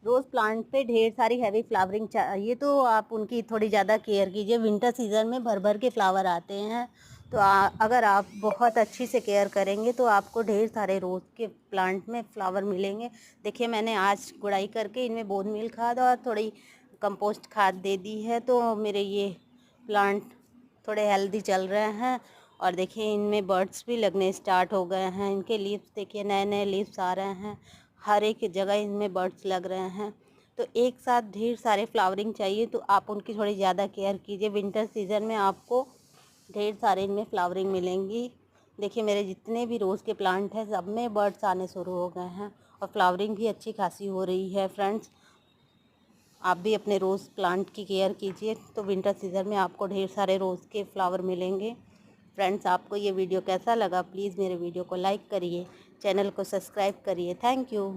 रोज़ plant पे ढेर सारी हैवी फ्लावरिंग चाहिए तो आप उनकी थोड़ी ज़्यादा केयर कीजिए। विंटर सीज़न में भर भर के फ्लावर आते हैं, तो अगर आप बहुत अच्छी से केयर करेंगे तो आपको ढेर सारे रोज़ के प्लांट में फ्लावर मिलेंगे। देखिए मैंने आज गुड़ाई करके इनमें बोन मील खाद और थोड़ी कंपोस्ट खाद दे दी है, तो मेरे ये प्लांट थोड़े हेल्दी चल रहे हैं। और देखिए इनमें बर्ड्स भी लगने स्टार्ट हो गए हैं। इनके लीव्स देखिए नए नए लीव्स आ रहे हैं, हर एक जगह इनमें बर्ड्स लग रहे हैं। तो एक साथ ढेर सारे फ्लावरिंग चाहिए तो आप उनकी थोड़ी ज़्यादा केयर कीजिए। विंटर सीज़न में आपको ढेर सारे इनमें फ्लावरिंग मिलेंगी। देखिए मेरे जितने भी रोज़ के प्लांट हैं सब में बर्ड्स आने शुरू हो गए हैं और फ्लावरिंग भी अच्छी खासी हो रही है। फ्रेंड्स, आप भी अपने रोज़ प्लांट की केयर कीजिए तो विंटर सीज़न में आपको ढेर सारे रोज़ के फ्लावर मिलेंगे। फ्रेंड्स, आपको ये वीडियो कैसा लगा प्लीज़ मेरे वीडियो को लाइक करिए, चैनल को सब्सक्राइब करिए। Thank you.